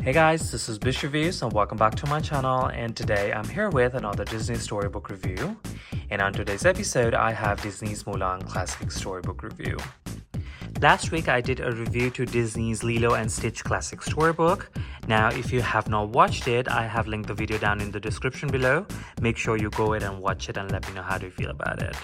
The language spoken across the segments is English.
Hey guys, this is BishReviews and welcome back to my channel, and today I'm here with another Disney storybook review. And on today's episode I have Disney's Mulan classic storybook review. Last week I did a review to Disney's Lilo and Stitch classic storybook. Now if you have not watched it, I have linked the video down in the description below. Make sure you go ahead and watch it and let me know how do you feel about it.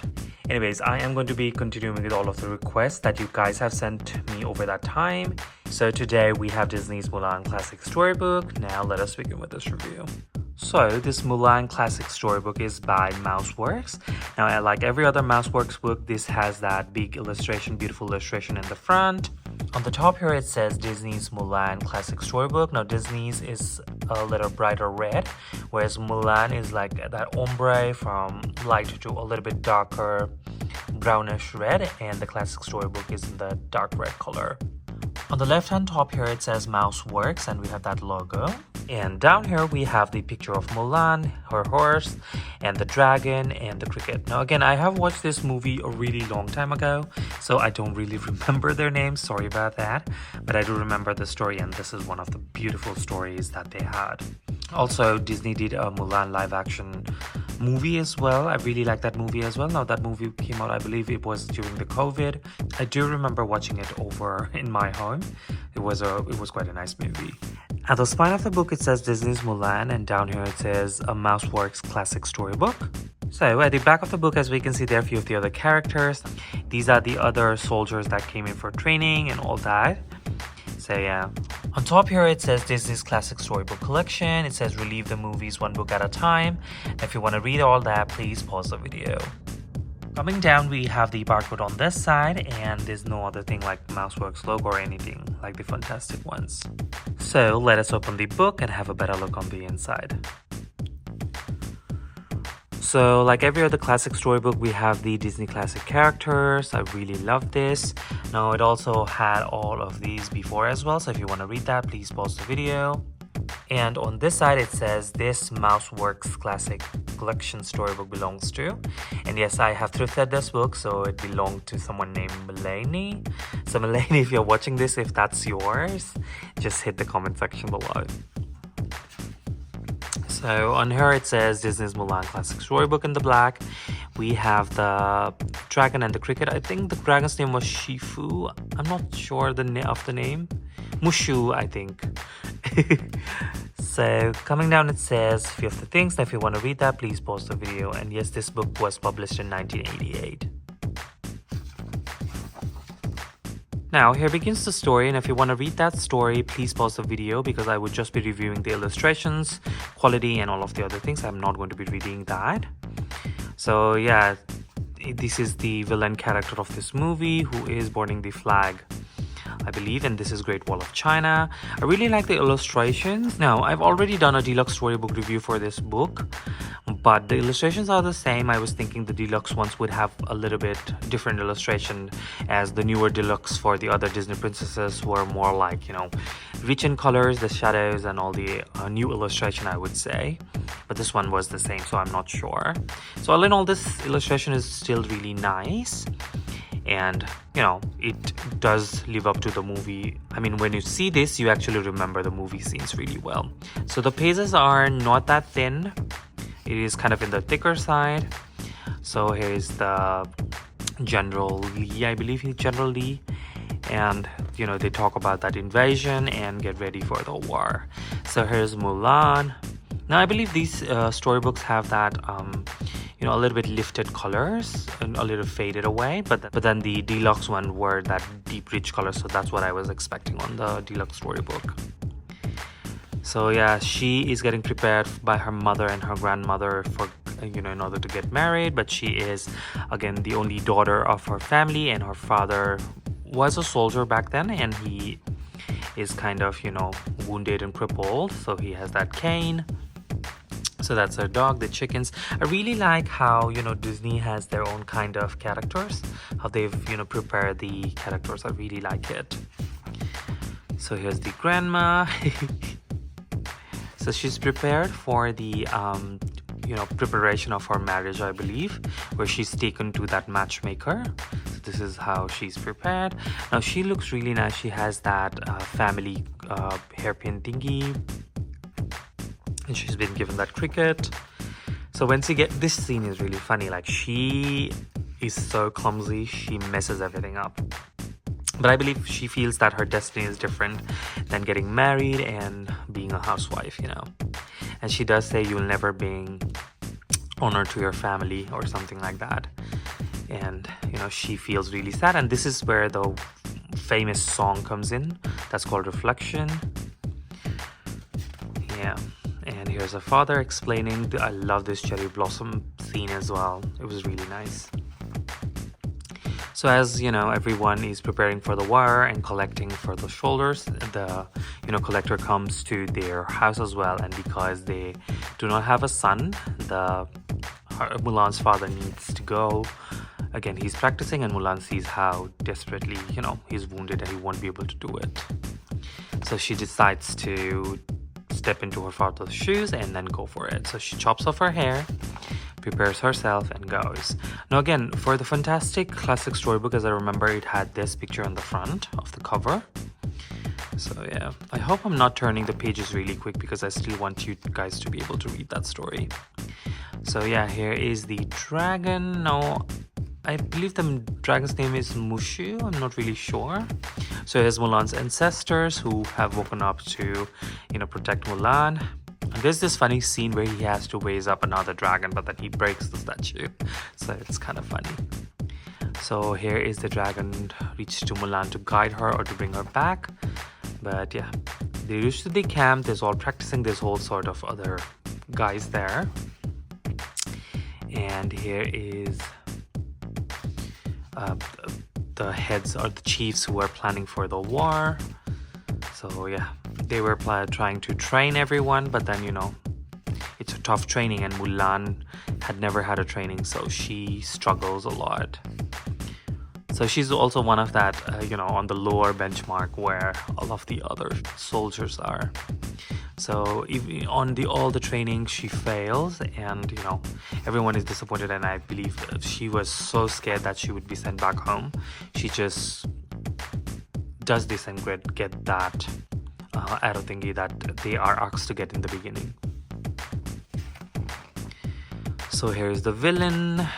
Anyways, I am going to be continuing with all of the requests that you guys have sent me over that time. So today we have Disney's Mulan classic storybook. Now let us begin with this review. So this Mulan classic storybook is by Mouseworks. Now like every other Mouseworks book, this has that big illustration, beautiful illustration in the front. On the top here it says Disney's Mulan classic storybook. Now Disney's is a little brighter red, whereas Mulan is like that ombre from light to a little bit darker brownish red, and the classic storybook is in the dark red color. On the left hand top here it says Mouseworks and we have that logo. And down here we have the picture of Mulan, her horse, and the dragon, and the cricket. Now again, I have watched this movie a really long time ago, so I don't really remember their names, sorry about that. But I do remember the story, and this is one of the beautiful stories that they had. Also, Disney did a Mulan live action movie as well. I really like that movie as well. Now that movie came out, I believe it was during the COVID. I do remember watching it over in my home. It was quite a nice movie. At the spine of the book it says Disney's Mulan, and down here it says a Mouseworks classic storybook. So at the back of the book, as we can see, there are a few of the other characters. These are the other soldiers that came in for training and all that. So yeah. On top here it says Disney's classic storybook collection. It says relive the movies one book at a time. If you want to read all that, please pause the video. Coming down, we have the barcode on this side, and there's no other thing like Mouseworks logo or anything like the fantastic ones. So let us open the book and have a better look on the inside. So like every other classic storybook, we have the Disney classic characters. I really love this. Now it also had all of these before as well, so if you want to read that, please pause the video. And on this side it says this Mouseworks classic collection storybook belongs to. And yes, I have thrifted this book, so it belonged to someone named Melanie. So Melanie, if you're watching this, if that's yours, just hit the comment section below. So on here it says Disney's Mulan classic storybook in the black. We have the dragon and the cricket. I think the dragon's name was Shifu. I'm not sure of the name. Mushu, I think. So coming down it says a few of the things. Now if you want to read that, please pause the video. And yes, this book was published in 1988. Now here begins the story, and if you want to read that story, please pause the video because I would just be reviewing the illustrations, quality, and all of the other things. I'm not going to be reading that. So yeah, this is the villain character of this movie who is burning the flag, I believe, and this is Great Wall of China. I really like the illustrations. Now, I've already done a deluxe storybook review for this book, but the illustrations are the same. I was thinking the deluxe ones would have a little bit different illustration, as the newer deluxe for the other Disney princesses were more like, you know, rich in colors, the shadows, and all the new illustration, I would say. But this one was the same, so I'm not sure. So all in all, this illustration is still really nice. And you know, it does live up to the movie. I mean, when you see this, you actually remember the movie scenes really well. So the pages are not that thin. It is kind of in the thicker side. So here is the General Lee, I believe he's General Lee. And you know, they talk about that invasion and get ready for the war. So here's Mulan. Now I believe these storybooks have that you know, a little bit lifted colors and a little faded away, but then the deluxe one were that deep rich colors, so that's what I was expecting on the deluxe storybook. So yeah, she is getting prepared by her mother and her grandmother for, you know, in order to get married, but she is again the only daughter of her family, and her father was a soldier back then, and he is kind of, you know, wounded and crippled, so he has that cane. So that's her dog, the chickens. I really like how, you know, Disney has their own kind of characters, how they've, you know, prepared the characters. I really like it. So here's the grandma. So she's prepared for the you know, preparation of her marriage, I believe, where she's taken to that matchmaker. So this is how she's prepared. Now she looks really nice. She has that family hairpin thingy, and she's been given that cricket. So when she get this scene is really funny. Like, she is so clumsy, she messes everything up. But I believe she feels that her destiny is different than getting married and being a housewife, you know. And she does say you'll never bring honor to your family or something like that. And, you know, she feels really sad. And this is where the famous song comes in. That's called Reflection. Yeah. And here's her father explaining. I love this cherry blossom scene as well. It was really nice. So as you know, everyone is preparing for the war and collecting for the shoulders. The collector comes to their house as well, and because they do not have a son, Mulan's father needs to go. Again, he's practicing, and Mulan sees how desperately, he's wounded and he won't be able to do it. So she decides to step into her father's shoes and then go for it. So she chops off her hair, prepares herself, and goes. Now again, for the fantastic classic storybook, as I remember, it had this picture on the front of the cover. So yeah, I hope I'm not turning the pages really quick because I still want you guys to be able to read that story. So yeah, here is the dragon. Now, I believe the dragon's name is Mushu. I'm not really sure. So here's Mulan's ancestors who have woken up to, protect Mulan. And there's this funny scene where he has to raise up another dragon, but then he breaks the statue. So it's kind of funny. So here is the dragon reaches to Mulan to guide her or to bring her back. But yeah, they reach to the camp. There's all practicing. There's whole sort of other guys there. And here is the heads or the chiefs who are planning for the war. So yeah, they were trying to train everyone, but then it's a tough training, and Mulan had never had a training, so she struggles a lot. So she's also one of that on the lower benchmark where all of the other soldiers are. So even on all the training, she fails, and everyone is disappointed. And I believe she was so scared that she would be sent back home. She just does this and get that arrow thingy that they are asked to get in the beginning. So here's the villain.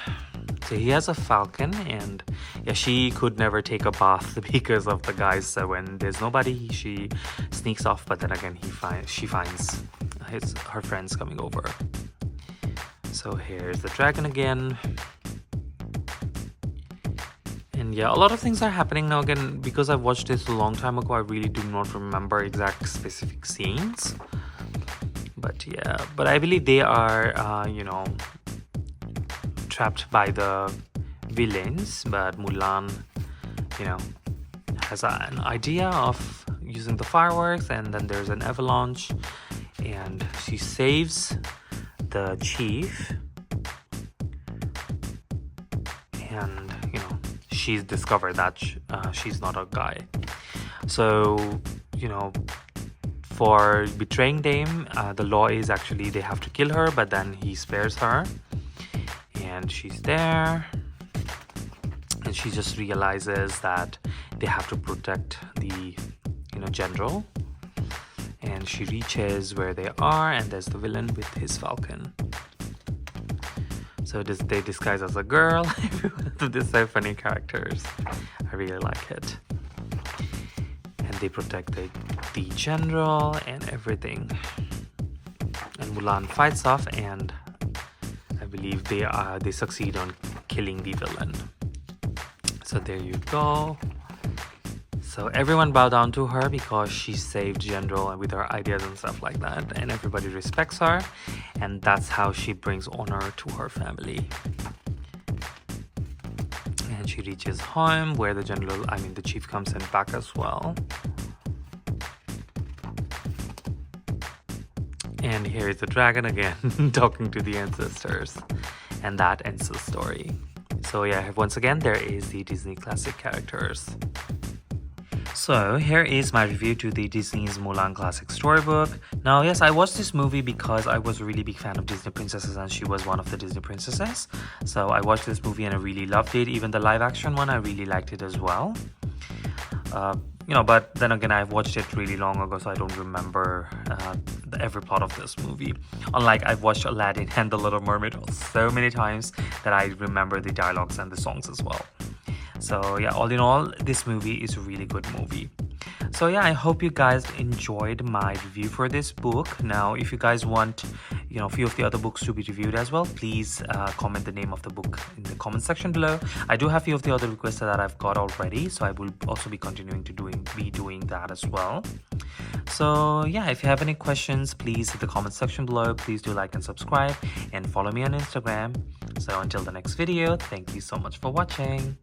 So he has a falcon, and yeah, she could never take a bath because of the guys. So when there's nobody, she sneaks off. But then again, she finds her friends coming over. So here's the dragon again. And yeah, a lot of things are happening now. Again, because I watched this a long time ago, I really do not remember exact specific scenes. But yeah, but I believe they are, trapped by the villains. But Mulan, has an idea of using the fireworks, and then there's an avalanche, and she saves the chief. And she's discovered that she's not a guy. So for betraying them, the law is actually they have to kill her, but then he spares her, and she's there, and she just realizes that they have to protect the general. And she reaches where they are, and there's the villain with his falcon. So they disguise as a girl. They're so funny characters. I really like it. And they protect the general and everything. And Mulan fights off, and I believe they succeed on killing the villain. So there you go. So everyone bow down to her because she saved General with her ideas and stuff like that, and everybody respects her, and that's how she brings honor to her family. And she reaches home where the chief comes in back as well. And here is the dragon again talking to the ancestors, and that ends the story. So yeah, once again, there is the Disney classic characters. So here is my review to the Disney's Mulan Classic Storybook. Now yes, I watched this movie because I was a really big fan of Disney princesses, and she was one of the Disney princesses. So I watched this movie and I really loved it. Even the live action one, I really liked it as well. But then again, I've watched it really long ago, so I don't remember every plot of this movie. Unlike I've watched Aladdin and The Little Mermaid so many times that I remember the dialogues and the songs as well. So yeah, all in all, this movie is a really good movie. So yeah, I hope you guys enjoyed my review for this book. Now, if you guys want, a few of the other books to be reviewed as well, please comment the name of the book in the comment section below. I do have a few of the other requests that I've got already, so I will also be continuing to be doing that as well. So yeah, if you have any questions, please hit the comment section below. Please do like and subscribe and follow me on Instagram. So until the next video, thank you so much for watching.